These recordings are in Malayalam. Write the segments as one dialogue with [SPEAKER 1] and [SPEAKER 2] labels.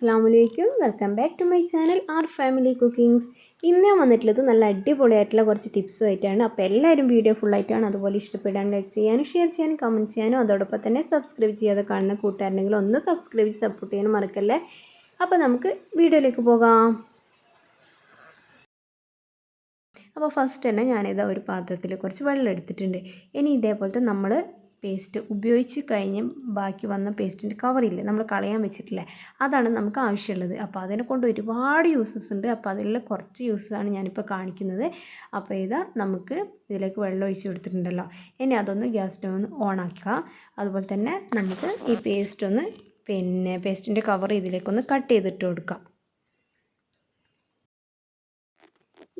[SPEAKER 1] അസ്സലാമു welcome back to my channel our family cookings. ഇന്ന് ഞാൻ വന്നിട്ടുള്ളത് നല്ല അടിപൊളിയായിട്ടുള്ള കുറച്ച് ടിപ്സുമായിട്ടാണ്. അപ്പോൾ എല്ലാവരും വീഡിയോ ഫുള്ളായിട്ടാണ്. അതുപോലെ ഇഷ്ടപ്പെടാൻ ലൈക്ക് ചെയ്യാനും ഷെയർ ചെയ്യാനും കമൻറ്റ് ചെയ്യാനും അതോടൊപ്പം തന്നെ സബ്സ്ക്രൈബ് ചെയ്യാതെ കാണുന്ന കൂട്ടുകാരുണ്ടെങ്കിൽ ഒന്ന് സബ്സ്ക്രൈബ് ചെയ്ത് സപ്പോർട്ട് ചെയ്യാനും മറക്കല്ലേ. അപ്പോൾ നമുക്ക് വീഡിയോയിലേക്ക് പോകാം. അപ്പോൾ ഫസ്റ്റ് തന്നെ ഞാനിതാ ഒരു പാത്രത്തിൽ കുറച്ച് വെള്ളം എടുത്തിട്ടുണ്ട്. ഇനി ഇതേപോലത്തെ നമ്മൾ പേസ്റ്റ് ഉപയോഗിച്ച് കഴിഞ്ഞ് ബാക്കി വന്ന പേസ്റ്റിൻ്റെ കവറില്ലേ നമ്മൾ കളയാൻ വെച്ചിട്ടില്ലേ, അതാണ് നമുക്ക് ആവശ്യമുള്ളത്. അപ്പോൾ അതിനെ കൊണ്ട് ഒരുപാട് യൂസസ് ഉണ്ട്. അപ്പോൾ അതിൽ കുറച്ച് യൂസസാണ് ഞാനിപ്പോൾ കാണിക്കുന്നത്. അപ്പോൾ ഇതാ നമുക്ക് ഇതിലേക്ക് വെള്ളം ഒഴിച്ച് കൊടുത്തിട്ടുണ്ടല്ലോ, ഇനി അതൊന്ന് ഗ്യാസ് സ്റ്റവ് ഒന്ന് ഓണാക്കുക. അതുപോലെ തന്നെ നമുക്ക് ഈ പേസ്റ്റിൻ്റെ കവർ ഇതിലേക്കൊന്ന് കട്ട് ചെയ്തിട്ട് കൊടുക്കാം.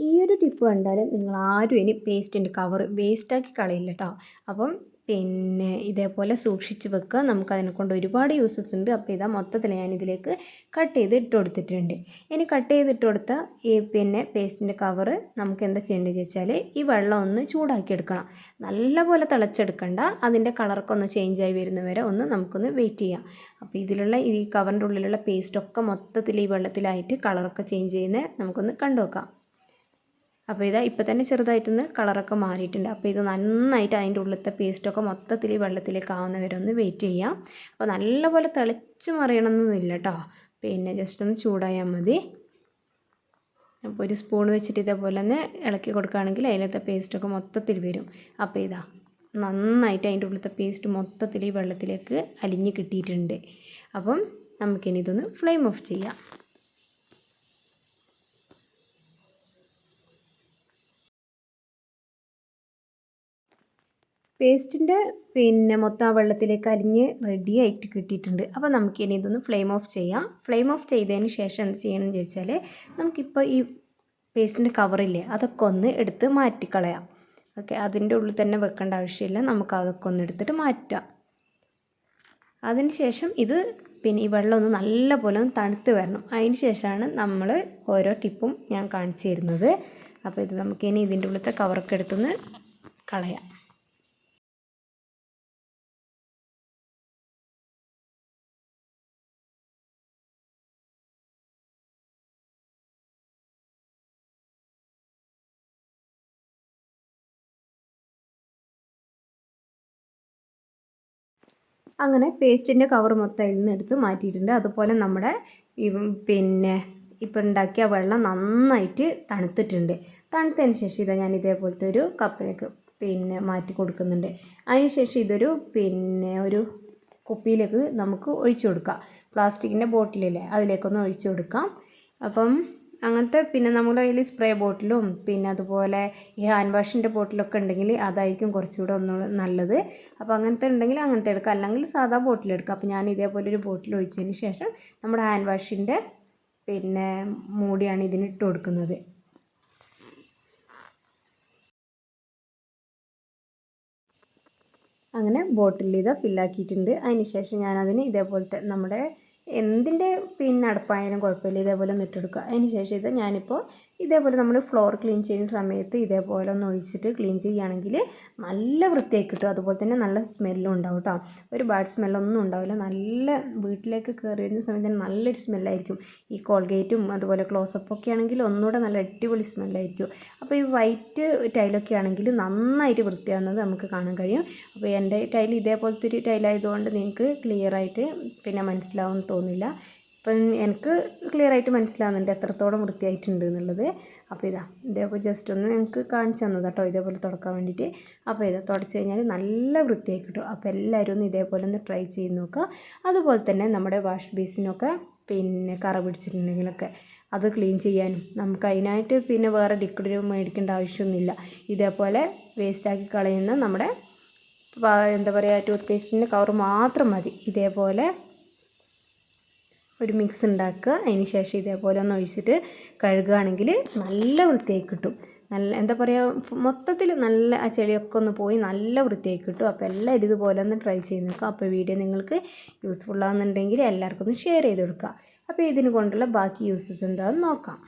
[SPEAKER 1] ഈ ഒരു ടിപ്പ് കണ്ടാൽ നിങ്ങൾ ആരും ഇനി പേസ്റ്റിൻ്റെ കവർ വേസ്റ്റാക്കി കളയില്ല കേട്ടോ. അപ്പം ഇതേപോലെ സൂക്ഷിച്ച് വെക്കുക. നമുക്കതിനെ കൊണ്ട് ഒരുപാട് യൂസസ് ഉണ്ട്. അപ്പോൾ ഇതാ മൊത്തത്തിൽ ഞാനിതിലേക്ക് കട്ട് ചെയ്ത് ഇട്ട് കൊടുത്തിട്ടുണ്ട്. ഇനി കട്ട് ചെയ്തിട്ട് കൊടുത്ത ഈ പേസ്റ്റിൻ്റെ കവറ് നമുക്ക് എന്താ ചെയ്യേണ്ടതെന്ന് വെച്ചാൽ ഈ വെള്ളം ഒന്ന് ചൂടാക്കി എടുക്കണം. നല്ലപോലെ തിളച്ചെടുക്കണ്ട, അതിൻ്റെ കളറൊക്കെ ഒന്ന് ചേഞ്ചായി വരുന്നവരെ ഒന്ന് നമുക്കൊന്ന് വെയിറ്റ് ചെയ്യാം. അപ്പോൾ ഇതിലുള്ള ഈ കവറിൻ്റെ ഉള്ളിലുള്ള പേസ്റ്റൊക്കെ മൊത്തത്തിൽ ഈ വെള്ളത്തിലായിട്ട് കളറൊക്കെ ചേഞ്ച് ചെയ്യുന്നത് നമുക്കൊന്ന് കണ്ടു നോക്കാം. അപ്പോൾ ഇതാ ഇപ്പോൾ തന്നെ ചെറുതായിട്ടൊന്ന് കളറൊക്കെ മാറിയിട്ടുണ്ട്. അപ്പോൾ ഇത് നന്നായിട്ട് അതിൻ്റെ ഉള്ളിലത്തെ പേസ്റ്റൊക്കെ മൊത്തത്തിൽ വെള്ളത്തിലേക്ക് ആവുന്നവരെ ഒന്ന് വെയിറ്റ് ചെയ്യാം. അപ്പോൾ നല്ലപോലെ തിളച്ച് മറിയണമെന്നൊന്നുമില്ല കേട്ടോ, ജസ്റ്റ് ഒന്ന് ചൂടായാൽ മതി. അപ്പോൾ ഒരു സ്പൂൺ വെച്ചിട്ട് ഇതേപോലെ തന്നെ ഇളക്കി കൊടുക്കുകയാണെങ്കിൽ അതിലത്തെ പേസ്റ്റൊക്കെ മൊത്തത്തിൽ വരും. അപ്പോൾ ഇതാ നന്നായിട്ട് അതിൻ്റെ ഉള്ളിലത്തെ പേസ്റ്റ് മൊത്തത്തിൽ ഈ വെള്ളത്തിലേക്ക് അലിഞ്ഞ് കിട്ടിയിട്ടുണ്ട്. അപ്പം നമുക്കിനി ഇതൊന്ന് ഫ്ലെയിം ഓഫ് ചെയ്യാം. പേസ്റ്റിൻ്റെ മൊത്തം ആ വെള്ളത്തിലേക്ക് അലിഞ്ഞ് റെഡി ആയിട്ട് കിട്ടിയിട്ടുണ്ട്. അപ്പോൾ നമുക്കിനി ഇതൊന്ന് ഫ്ലെയിം ഓഫ് ചെയ്യാം. ഫ്ലെയിം ഓഫ് ചെയ്തതിന് ശേഷം എന്ത് ചെയ്യണമെന്ന് ചോദിച്ചാൽ നമുക്കിപ്പോൾ ഈ പേസ്റ്റിൻ്റെ കവറില്ലേ അതൊക്കെ ഒന്ന് എടുത്ത് മാറ്റിക്കളയാം. ഓക്കെ, അതിൻ്റെ ഉള്ളിൽ തന്നെ വെക്കേണ്ട ആവശ്യമില്ല, നമുക്ക് അതൊക്കെ ഒന്ന് എടുത്തിട്ട് മാറ്റാം. അതിന് ശേഷം ഇത് ഈ വെള്ളം ഒന്ന് നല്ലപോലെ ഒന്ന് തണുത്ത് വരണം. അതിന് ശേഷമാണ് നമ്മൾ ഓരോ ടിപ്പും ഞാൻ കാണിച്ചു തരുന്നത്. അപ്പോൾ ഇത് നമുക്കിനി ഇതിൻ്റെ ഉള്ളിലത്തെ കവറൊക്കെ എടുത്തൊന്ന് കളയാം. അങ്ങനെ പേസ്റ്റിൻ്റെ കവർ മൊത്തം അതിൽ നിന്ന് എടുത്ത് മാറ്റിയിട്ടുണ്ട്. അതുപോലെ നമ്മുടെ ഇപ്പം ഉണ്ടാക്കിയ വെള്ളം നന്നായിട്ട് തണുത്തിട്ടുണ്ട്. തണുത്തതിന് ശേഷം ഇതാ ഞാൻ ഇതേപോലത്തെ ഒരു കപ്പിലേക്ക് മാറ്റി കൊടുക്കുന്നുണ്ട്. അതിന് ശേഷം ഇതൊരു ഒരു കുപ്പിയിലേക്ക് നമുക്ക് ഒഴിച്ചു കൊടുക്കാം. പ്ലാസ്റ്റിക്കിൻ്റെ ബോട്ടിലില്ലേ അതിലേക്കൊന്ന് ഒഴിച്ചു കൊടുക്കാം. അപ്പം അങ്ങനത്തെ നമ്മുടെ കയ്യിൽ സ്പ്രേ ബോട്ടിലും അതുപോലെ ഈ ഹാൻഡ് വാഷിൻ്റെ ബോട്ടിലൊക്കെ ഉണ്ടെങ്കിൽ അതായിരിക്കും കുറച്ചുകൂടെ ഒന്നുകൂടെ നല്ലത്. അപ്പോൾ അങ്ങനത്തെ ഉണ്ടെങ്കിൽ അങ്ങനത്തെ എടുക്കുക, അല്ലെങ്കിൽ സാധാ ബോട്ടിലെടുക്കുക. അപ്പോൾ ഞാൻ ഇതേപോലെ ഒരു ബോട്ടിൽ ഒഴിച്ചതിന് ശേഷം നമ്മുടെ ഹാൻഡ് വാഷിൻ്റെ മൂടിയാണ് ഇതിനിട്ട് കൊടുക്കുന്നത്. അങ്ങനെ ബോട്ടിൽ ഇത് ഫില്ലാക്കിയിട്ടുണ്ട്. അതിന് ശേഷം ഞാനതിന് ഇതേപോലത്തെ നമ്മുടെ എന്തിൻ്റെ അടപ്പായാലും കുഴപ്പമില്ല, ഇതേപോലെ ഒന്ന് ഇട്ടെടുക്കുക. അതിന് ശേഷം ഇത് ഞാനിപ്പോൾ ഇതേപോലെ നമ്മൾ ഫ്ലോർ ക്ലീൻ ചെയ്യുന്ന സമയത്ത് ഇതേപോലെ ഒന്ന് ഒഴിച്ചിട്ട് ക്ലീൻ ചെയ്യുകയാണെങ്കിൽ നല്ല വൃത്തിയായി കിട്ടും. അതുപോലെ തന്നെ നല്ല സ്മെല്ലും ഉണ്ടാവും കേട്ടോ. ഒരു ബാഡ് സ്മെല്ലൊന്നും ഉണ്ടാവില്ല. നല്ല വീട്ടിലേക്ക് കയറി വരുന്ന സമയത്ത് തന്നെ നല്ലൊരു സ്മെല്ലായിരിക്കും. ഈ കോൾഗേറ്റും അതുപോലെ ക്ലോസപ്പൊക്കെ ആണെങ്കിൽ ഒന്നുകൂടെ നല്ല അടിപൊളി സ്മെല്ലായിരിക്കും. അപ്പോൾ ഈ വൈറ്റ് ടൈലൊക്കെ ആണെങ്കിൽ നന്നായിട്ട് വൃത്തിയാകുന്നത് നമുക്ക് കാണാൻ കഴിയും. അപ്പോൾ എൻ്റെ ടൈൽ ഇതേപോലത്തെ ഒരു ടൈലായതുകൊണ്ട് നിങ്ങൾക്ക് ക്ലിയറായിട്ട് മനസ്സിലാവുമെന്ന് തോന്നില്ല. ഇപ്പം എനിക്ക് ക്ലിയറായിട്ട് മനസ്സിലാവുന്നുണ്ട് എത്രത്തോളം വൃത്തിയായിട്ടുണ്ട് എന്നുള്ളത്. അപ്പോൾ ഇതേപോലെ ജസ്റ്റ് ഒന്ന് എനിക്ക് കാണിച്ചു തന്നത് കേട്ടോ, ഇതേപോലെ തുടക്കാൻ വേണ്ടിയിട്ട്. അപ്പോൾ തുടച്ച് കഴിഞ്ഞാൽ നല്ല വൃത്തിയായി കിട്ടും. അപ്പോൾ എല്ലാവരും ഒന്ന് ഇതേപോലെ ഒന്ന് ട്രൈ ചെയ്ത് നോക്കുക. അതുപോലെ തന്നെ നമ്മുടെ വാഷ് ബേസിനൊക്കെ കറ പിടിച്ചിട്ടുണ്ടെങ്കിലൊക്കെ അത് ക്ലീൻ ചെയ്യാനും നമുക്ക് അതിനായിട്ട് വേറെ ലിക്വിഡ് മേടിക്കേണ്ട ആവശ്യമൊന്നുമില്ല. ഇതേപോലെ വേസ്റ്റാക്കി കളയുന്ന നമ്മുടെ ടൂത്ത് പേസ്റ്റിൻ്റെ കവർ മാത്രം മതി. ഇതേപോലെ ഒരു മിക്സ് ഉണ്ടാക്കുക. അതിന് ശേഷം ഇതേപോലെ ഒന്ന് ഒഴിച്ചിട്ട് കഴുകുകയാണെങ്കിൽ നല്ല വൃത്തിയായി കിട്ടും. നല്ല മൊത്തത്തിൽ നല്ല ആ ചെളിയൊക്കെ ഒന്ന് പോയി നല്ല വൃത്തിയായി കിട്ടും. അപ്പോൾ എല്ലാവരും ഇതുപോലെ ഒന്ന് ട്രൈ ചെയ്ത് നോക്കുക. അപ്പോൾ വീഡിയോ നിങ്ങൾക്ക് യൂസ്ഫുൾ ആകുന്നുണ്ടെങ്കിൽ എല്ലാവർക്കും ഒന്ന് ഷെയർ ചെയ്ത് കൊടുക്കുക. അപ്പോൾ ഇതിന് കൊണ്ടുള്ള ബാക്കി യൂസസ് എന്താണെന്ന് നോക്കാം.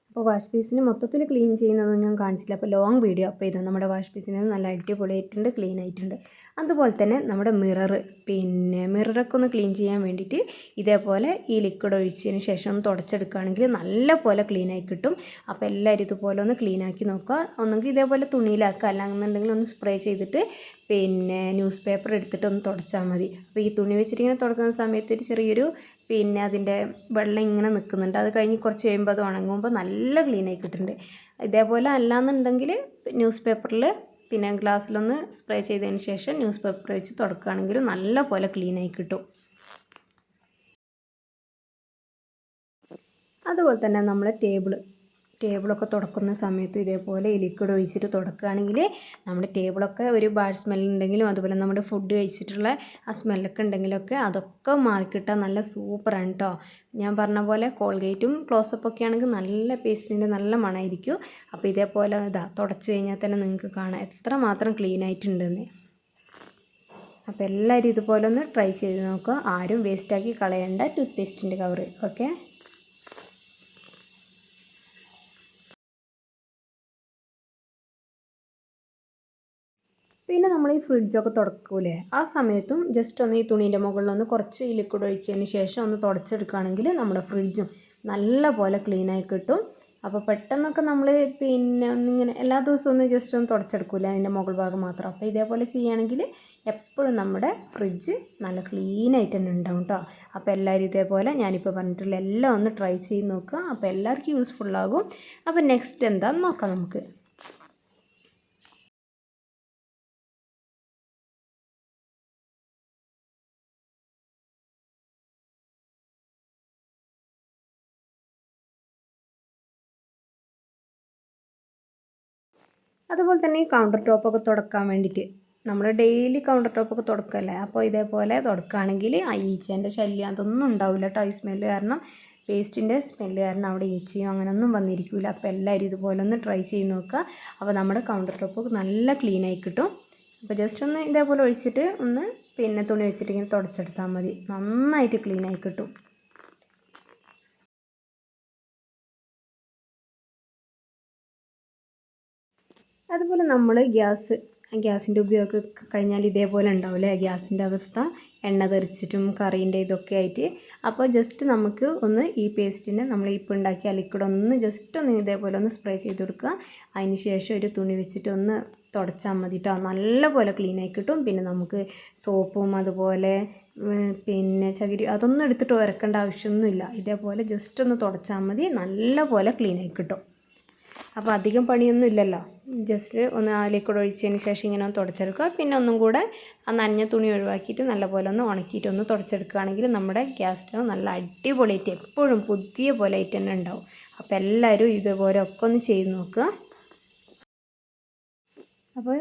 [SPEAKER 1] അപ്പോൾ വാഷ് ബേസിന് മൊത്തത്തിൽ ക്ലീൻ ചെയ്യുന്നതൊന്നും ഞാൻ കാണിച്ചില്ല, അപ്പോൾ ലോങ് വീഡിയോ. അപ്പോൾ ഇത് നമ്മുടെ വാഷ് ബേസിന് നല്ല അടിപൊളിയായിട്ടുണ്ട്, ക്ലീൻ ആയിട്ടുണ്ട്. അതുപോലെ തന്നെ നമ്മുടെ മിററൊക്കെ ഒന്ന് ക്ലീൻ ചെയ്യാൻ വേണ്ടിയിട്ട് ഇതേപോലെ ഈ ലിക്വിഡ് ഒഴിച്ചതിന് ശേഷം ഒന്ന് തുടച്ചെടുക്കുകയാണെങ്കിൽ നല്ല പോലെ ക്ലീൻ ആയി കിട്ടും. അപ്പോൾ എല്ലാവരും ഇതുപോലെ ഒന്ന് ക്ലീൻ ആക്കി നോക്കുക. ഒന്നെങ്കിൽ ഇതേപോലെ തുണിയിലാക്കുക, അല്ലാന്നുണ്ടെങ്കിൽ ഒന്ന് സ്പ്രേ ചെയ്തിട്ട് ന്യൂസ് പേപ്പർ എടുത്തിട്ട് ഒന്ന് തുടച്ചാൽ മതി. അപ്പോൾ ഈ തുണി വെച്ചിട്ട് ഇങ്ങനെ തുടക്കുന്ന സമയത്ത് ഒരു ചെറിയൊരു അതിൻ്റെ വെള്ളം ഇങ്ങനെ നിൽക്കുന്നുണ്ട്. അത് കഴിഞ്ഞ് കുറച്ച് കഴിയുമ്പോൾ അത് ഉണങ്ങുമ്പോൾ നല്ല ക്ലീൻ ആയി കിട്ടുന്നുണ്ട്. ഇതേപോലെ അല്ലാന്നുണ്ടെങ്കിൽ ന്യൂസ് പേപ്പറിൽ ഗ്ലാസ്സിലൊന്ന് സ്പ്രേ ചെയ്തതിന് ശേഷം ന്യൂസ് പേപ്പർ വെച്ച് തുടക്കുകയാണെങ്കിൽ നല്ല പോലെ ക്ലീൻ ആയി കിട്ടും. അതുപോലെ തന്നെ നമ്മൾ ടേബിളൊക്കെ തുടക്കുന്ന സമയത്ത് ഇതേപോലെ ഈ ലിക്വിഡ് ഒഴിച്ചിട്ട് തുടക്കുകയാണെങ്കിൽ നമ്മുടെ ടേബിളൊക്കെ ഒരു ബാഡ് സ്മെല്ലുണ്ടെങ്കിലും അതുപോലെ നമ്മുടെ ഫുഡ് കഴിച്ചിട്ടുള്ള ആ സ്മെല്ലൊക്കെ ഉണ്ടെങ്കിലൊക്കെ അതൊക്കെ മാറിക്കിട്ടാൻ നല്ല സൂപ്പറാണ് കേട്ടോ. ഞാൻ പറഞ്ഞ പോലെ കോൾഗേറ്റും ക്ലോസപ്പൊക്കെ ആണെങ്കിൽ നല്ല പേസ്റ്റിൻ്റെ നല്ല മണമായിരിക്കും. അപ്പോൾ ഇതേപോലെ തുടച്ച് കഴിഞ്ഞാൽ തന്നെ നിങ്ങൾക്ക് കാണാം എത്രമാത്രം ക്ലീൻ ആയിട്ടുണ്ടെന്ന്. അപ്പോൾ എല്ലാവരും ഇതുപോലെ ഒന്ന് ട്രൈ ചെയ്ത് നോക്കുക. ആരും വേസ്റ്റാക്കി കളയേണ്ട ടൂത്ത് പേസ്റ്റിൻ്റെ കവർ. ഓക്കെ. പിന്നെ നമ്മൾ ഈ ഫ്രിഡ്ജൊക്കെ തുടക്കൂലേ, ആ സമയത്തും ജസ്റ്റ് ഒന്ന് ഈ തുണീൻ്റെ മുകളിലൊന്ന് കുറച്ച് ഈ ലിക്വിഡ് ഒഴിച്ചതിന് ശേഷം ഒന്ന് തുടച്ചെടുക്കുകയാണെങ്കിൽ നമ്മുടെ ഫ്രിഡ്ജും നല്ല പോലെ ക്ലീനായി കിട്ടും. അപ്പോൾ പെട്ടെന്നൊക്കെ നമ്മൾ ഒന്നിങ്ങനെ എല്ലാ ദിവസവും ഒന്ന് ജസ്റ്റ് ഒന്ന് തുടച്ചെടുക്കൂലേ അതിൻ്റെ മുകൾ ഭാഗം മാത്രം. അപ്പോൾ ഇതേപോലെ ചെയ്യുകയാണെങ്കിൽ എപ്പോഴും നമ്മുടെ ഫ്രിഡ്ജ് നല്ല ക്ലീനായിട്ട് തന്നെ ഉണ്ടാവും കേട്ടോ. അപ്പോൾ എല്ലാവരും ഇതേപോലെ ഞാനിപ്പോൾ പറഞ്ഞിട്ടുള്ള എല്ലാം ഒന്ന് ട്രൈ ചെയ്ത് നോക്കുക. അപ്പോൾ എല്ലാവർക്കും യൂസ്ഫുള്ളാകും. അപ്പോൾ നെക്സ്റ്റ് എന്താണെന്ന് നോക്കാം നമുക്ക്. അതുപോലെ തന്നെ ഈ കൗണ്ടർ ടോപ്പൊക്കെ തുടക്കാൻ വേണ്ടിയിട്ട് നമ്മൾ ഡെയിലി കൗണ്ടർ ടോപ്പൊക്കെ തുടക്കല്ലേ, അപ്പോൾ ഇതേപോലെ തുടക്കുകയാണെങ്കിൽ ആ ഈച്ചേൻ്റെ ശല്യം അതൊന്നും ഉണ്ടാവില്ല കേട്ടോ. ഈ സ്മെല്ല് കാരണം, പേസ്റ്റിൻ്റെ സ്മെല്ല് കാരണം അവിടെ ഈച്ചയും അങ്ങനെയൊന്നും വന്നിരിക്കില്ല. അപ്പോൾ എല്ലാവരും ഇതുപോലെ ഒന്ന് ട്രൈ ചെയ്ത് നോക്കുക. അപ്പോൾ നമ്മുടെ കൗണ്ടർ ടോപ്പ് നല്ല ക്ലീൻ ആയി കിട്ടും. അപ്പോൾ ജസ്റ്റ് ഒന്ന് ഇതേപോലെ ഒഴിച്ചിട്ട് ഒന്ന് തുണി വെച്ചിട്ട് ഇങ്ങനെ തുടച്ചെടുത്താൽ മതി, നന്നായിട്ട് ക്ലീൻ ആയി കിട്ടും. അതുപോലെ നമ്മൾ ഗ്യാസിൻ്റെ ഉപയോഗം കഴിഞ്ഞാൽ ഇതേപോലെ ഉണ്ടാവില്ലേ ഗ്യാസിൻ്റെ അവസ്ഥ, എണ്ണ തെറിച്ചിട്ടും കറീൻ്റെ ഇതൊക്കെ ആയിട്ട്. അപ്പോൾ ജസ്റ്റ് നമുക്ക് ഒന്ന് ഈ പേസ്റ്റിനെ നമ്മൾ ഇപ്പോൾ ഉണ്ടാക്കിയ ലിക്വിഡ് ഒന്ന് ജസ്റ്റ് ഒന്ന് ഇതേപോലെ ഒന്ന് സ്പ്രേ ചെയ്ത് കൊടുക്കുക. അതിന് ശേഷം ഒരു തുണി വെച്ചിട്ട് ഒന്ന് തുടച്ചാൽ മതി കേട്ടോ, നല്ല പോലെ ക്ലീൻ ആയി കിട്ടും. പിന്നെ നമുക്ക് സോപ്പും അതുപോലെ ചകിരി അതൊന്നും എടുത്തിട്ട് ഉരക്കേണ്ട ആവശ്യമൊന്നുമില്ല. ഇതേപോലെ ജസ്റ്റ് ഒന്ന് തുടച്ചാൽ മതി, നല്ല പോലെ ക്ലീൻ ആയി കിട്ടും. അപ്പോൾ അധികം പണിയൊന്നും ഇല്ലല്ലോ, ജസ്റ്റ് ഒന്ന് ആ ലിക്വിഡ് ഒഴിച്ചതിന് ശേഷം ഇങ്ങനെ ഒന്ന് തുടച്ചെടുക്കുക. പിന്നെ ഒന്നും കൂടെ ആ നനഞ്ഞ തുണി ഒഴിവാക്കിയിട്ട് നല്ലപോലെ ഒന്ന് ഉണക്കിയിട്ട് ഒന്ന് തുടച്ചെടുക്കുകയാണെങ്കിൽ നമ്മുടെ ഗ്യാസ് സ്റ്റവ് നല്ല അടിപൊളിയായിട്ട് എപ്പോഴും പുതിയ പോലെ ആയിട്ട് തന്നെ ഉണ്ടാവും. അപ്പോൾ എല്ലാവരും ഇതുപോലെ ഒക്കെ ഒന്ന് ചെയ്ത് നോക്കുക. അപ്പോൾ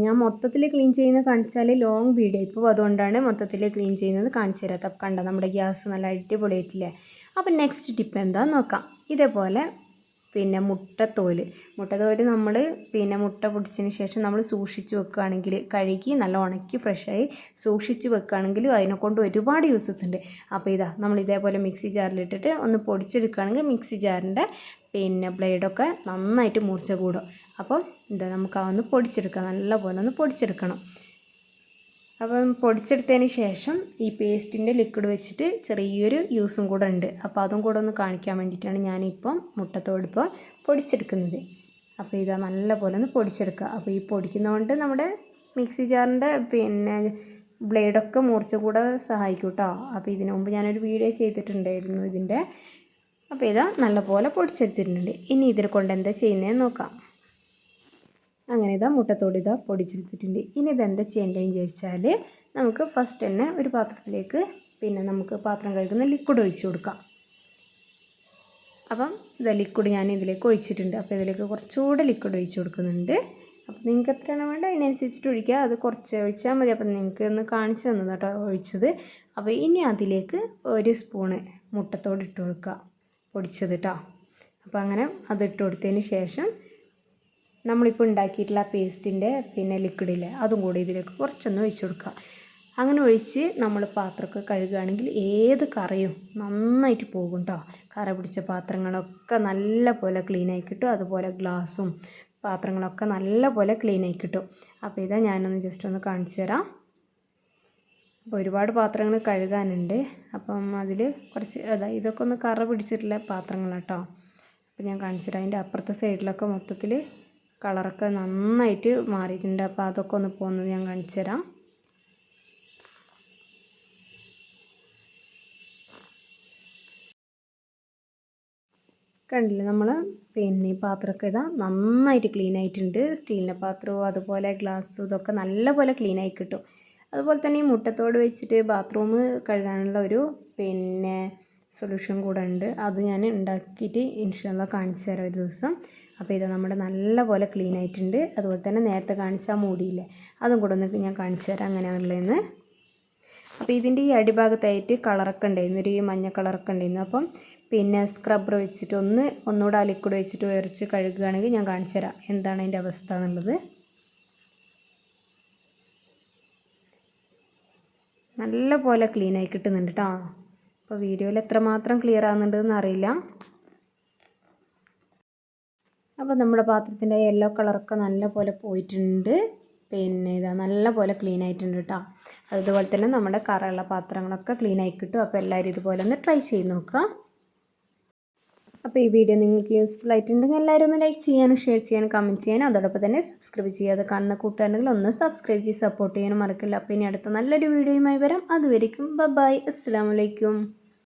[SPEAKER 1] ഞാൻ മൊത്തത്തിൽ ക്ലീൻ ചെയ്യുന്നത് കാണിച്ചാൽ ലോങ് വീഡിയോ ഇപ്പോൾ, അതുകൊണ്ടാണ് മൊത്തത്തിൽ ക്ലീൻ ചെയ്യുന്നത് കാണിച്ചു തരാത്ത. അപ്പോൾ കണ്ട നമ്മുടെ ഗ്യാസ് നല്ല അടിപൊളിയായിട്ടില്ലേ. അപ്പോൾ നെക്സ്റ്റ് ടിപ്പ് എന്താണെന്ന് നോക്കാം. ഇതേപോലെ മുട്ടത്തോല് നമ്മൾ മുട്ട പൊടിച്ചതിന് ശേഷം നമ്മൾ സൂക്ഷിച്ച് വെക്കുകയാണെങ്കിൽ, കഴുകി നല്ല ഉണക്കി ഫ്രഷായി സൂക്ഷിച്ച് വെക്കുകയാണെങ്കിൽ അതിനെക്കൊണ്ട് ഒരുപാട് യൂസസ് ഉണ്ട്. അപ്പോൾ നമ്മൾ ഇതേപോലെ മിക്സി ജാറിലിട്ടിട്ട് ഒന്ന് പൊടിച്ചെടുക്കുകയാണെങ്കിൽ മിക്സി ജാറിൻ്റെ ബ്ലേഡൊക്കെ നന്നായിട്ട് മൂർച്ച കൂടും. അപ്പം നമുക്ക് ഒന്ന് പൊടിച്ചെടുക്കാം, നല്ലപോലെ ഒന്ന് പൊടിച്ചെടുക്കണം. അപ്പം പൊടിച്ചെടുത്തതിന് ശേഷം ഈ പേസ്റ്റിൻ്റെ ലിക്വിഡ് വെച്ചിട്ട് ചെറിയൊരു യൂസും കൂടെ ഉണ്ട്. അപ്പോൾ അതും കൂടെ ഒന്ന് കാണിക്കാൻ വേണ്ടിയിട്ടാണ് ഞാനിപ്പം മുട്ടത്തോടിപ്പോൾ പൊടിച്ചെടുക്കുന്നത്. അപ്പോൾ നല്ലപോലെ ഒന്ന് പൊടിച്ചെടുക്കുക. അപ്പോൾ ഈ പൊടിക്കുന്നതുകൊണ്ട് നമ്മുടെ മിക്സി ജാറിൻ്റെ ബ്ലേഡൊക്കെ മൂർച്ച കൂടെ സഹായിക്കും കേട്ടോ. അപ്പോൾ ഇതിനു മുമ്പ് ഞാനൊരു വീഡിയോ ചെയ്തിട്ടുണ്ടായിരുന്നു ഇതിൻ്റെ. അപ്പോൾ നല്ലപോലെ പൊടിച്ചെടുത്തിട്ടുണ്ട്. ഇനി ഇതിനെ കൊണ്ട് എന്താ ചെയ്യുന്നതെന്ന് നോക്കാം. അങ്ങനെ മുട്ടത്തോട് പൊടിച്ചെടുത്തിട്ടുണ്ട്. ഇനി ഇതെന്താ ചെയ്യേണ്ടതെന്ന് ചോദിച്ചാൽ, നമുക്ക് ഫസ്റ്റ് തന്നെ ഒരു പാത്രത്തിലേക്ക് നമുക്ക് പാത്രം കഴുകുന്ന ലിക്വിഡ് ഒഴിച്ചു കൊടുക്കാം. അപ്പം ലിക്വിഡ് ഞാൻ ഇതിലേക്ക് ഒഴിച്ചിട്ടുണ്ട്. അപ്പോൾ ഇതിലേക്ക് കുറച്ചുകൂടെ ലിക്വിഡ് ഒഴിച്ചു കൊടുക്കുന്നുണ്ട്. അപ്പോൾ നിങ്ങൾക്ക് എത്രയാണ് വേണ്ടത് അതിനനുസരിച്ചിട്ട് ഒഴിക്കുക. അത് കുറച്ച് ഒഴിച്ചാൽ മതി. അപ്പോൾ നിങ്ങൾക്ക് ഒന്ന് കാണിച്ചു തന്നത് കേട്ടോ ഒഴിച്ചത്. അപ്പോൾ ഇനി അതിലേക്ക് ഒരു സ്പൂണ് മുട്ടത്തോട് ഇട്ട് കൊടുക്കുക, പൊടിച്ചത് കേട്ടോ. അപ്പോൾ അങ്ങനെ അതിട്ട് കൊടുത്തതിന് ശേഷം നമ്മളിപ്പോൾ ഉണ്ടാക്കിയിട്ടുള്ള പേസ്റ്റിൻ്റെ ലിക്വിഡില്ലേ അതും കൂടി ഇതിലേക്ക് കുറച്ചൊന്ന് ഒഴിച്ചു കൊടുക്കുക. അങ്ങനെ ഒഴിച്ച് നമ്മൾ പാത്രമൊക്കെ കഴുകുകയാണെങ്കിൽ ഏത് കറയും നന്നായിട്ട് പോകും കേട്ടോ. കറ പിടിച്ച പാത്രങ്ങളൊക്കെ നല്ല പോലെ ക്ലീനായി കിട്ടും. അതുപോലെ ഗ്ലാസും പാത്രങ്ങളൊക്കെ നല്ല പോലെ ക്ലീനായി കിട്ടും. അപ്പോൾ ഇതാ ഞാനൊന്ന് ജസ്റ്റ് ഒന്ന് കാണിച്ചു തരാം. അപ്പോൾ ഒരുപാട് പാത്രങ്ങൾ കഴുകാനുണ്ട്. അപ്പം അതിൽ കുറച്ച് ഇതൊക്കെ ഒന്ന് കറ പിടിച്ചിട്ടുള്ള പാത്രങ്ങളാണ് കേട്ടോ. അപ്പോൾ ഞാൻ കാണിച്ചിട്ട് അതിൻ്റെ അപ്പുറത്തെ സൈഡിലൊക്കെ മൊത്തത്തിൽ കളറൊക്കെ നന്നായിട്ട് മാറിയിട്ടുണ്ട്. അപ്പോൾ അതൊക്കെ ഒന്ന് പോകുന്നത് ഞാൻ കാണിച്ചു തരാം. കണ്ടില്ലേ, നമ്മൾ ഈ പാത്രമൊക്കെ ഇതാ നന്നായിട്ട് ക്ലീൻ ആയിട്ടുണ്ട്. സ്റ്റീലിൻ്റെ പാത്രവും അതുപോലെ ഗ്ലാസ്സും ഇതൊക്കെ നല്ലപോലെ ക്ലീൻ ആയി കിട്ടും. അതുപോലെ തന്നെ ഈ മുട്ടത്തോട് വെച്ചിട്ട് ബാത്റൂം കഴുകാനുള്ള ഒരു സൊല്യൂഷൻ കൂടെ ഉണ്ട്. അത് ഞാൻ ഉണ്ടാക്കിയിട്ട് ഇൻഷാല്ലാ കാണിച്ചു തരാം ഒരു ദിവസം. അപ്പോൾ ഇത് നമ്മുടെ നല്ല പോലെ ക്ലീൻ ആയിട്ടുണ്ട്. അതുപോലെ തന്നെ നേരത്തെ കാണിച്ച മൂടിയില്ലേ, അതും കൂടെ ഒന്ന് ഞാൻ കാണിച്ചു തരാം അങ്ങനെയാണുള്ളതെന്ന്. അപ്പോൾ ഇതിൻ്റെ ഈ അടിഭാഗത്തായിട്ട് കളറൊക്കെ ഉണ്ടായിരുന്നു, ഒരു മഞ്ഞ കളറൊക്കെ ഉണ്ടായിരുന്നു. അപ്പം സ്ക്രബ്ബർ വെച്ചിട്ട് ഒന്നുകൂടെ ആ ലിക്വിഡ് വെച്ചിട്ട് ഉരച്ച് കഴുകുകയാണെങ്കിൽ ഞാൻ കാണിച്ചു തരാം എന്താണ് അതിൻ്റെ അവസ്ഥ എന്നുള്ളത്. നല്ല പോലെ ക്ലീനായി കിട്ടുന്നുണ്ട് കേട്ടോ. അപ്പോൾ വീഡിയോയിൽ എത്രമാത്രം ക്ലിയർ ആകുന്നുണ്ടെന്ന് അറിയില്ല. അപ്പോൾ നമ്മുടെ പാത്രത്തിൻ്റെ യെല്ലോ കളറൊക്കെ നല്ല പോലെ പോയിട്ടുണ്ട്. ഇതാ നല്ല പോലെ ക്ലീൻ ആയിട്ടുണ്ട് കേട്ടോ. അതുപോലെ തന്നെ നമ്മുടെ കറയുള്ള പാത്രങ്ങളൊക്കെ ക്ലീൻ ആയി കിട്ടും. അപ്പോൾ എല്ലാവരും ഇതുപോലെ ഒന്ന് ട്രൈ ചെയ്ത് നോക്കുക. അപ്പോൾ ഈ വീഡിയോ നിങ്ങൾക്ക് യൂസ്ഫുൾ ആയിട്ടുണ്ടെങ്കിൽ എല്ലാവരും ഒന്ന് ലൈക്ക് ചെയ്യാനും ഷെയർ ചെയ്യാനും കമൻറ്റ് ചെയ്യാനും അതോടൊപ്പം തന്നെ സബ്സ്ക്രൈബ് ചെയ്യാതെ കാണുന്ന കൂട്ടുകാരുണ്ടെങ്കിൽ ഒന്ന് സബ്സ്ക്രൈബ് ചെയ്ത് സപ്പോർട്ട് ചെയ്യാനും മറക്കില്ല. അപ്പോൾ ഇനി അടുത്ത നല്ലൊരു വീഡിയോയുമായി വരാം. അതുവരെയും ബൈ, അസ്സലാമു അലൈക്കും.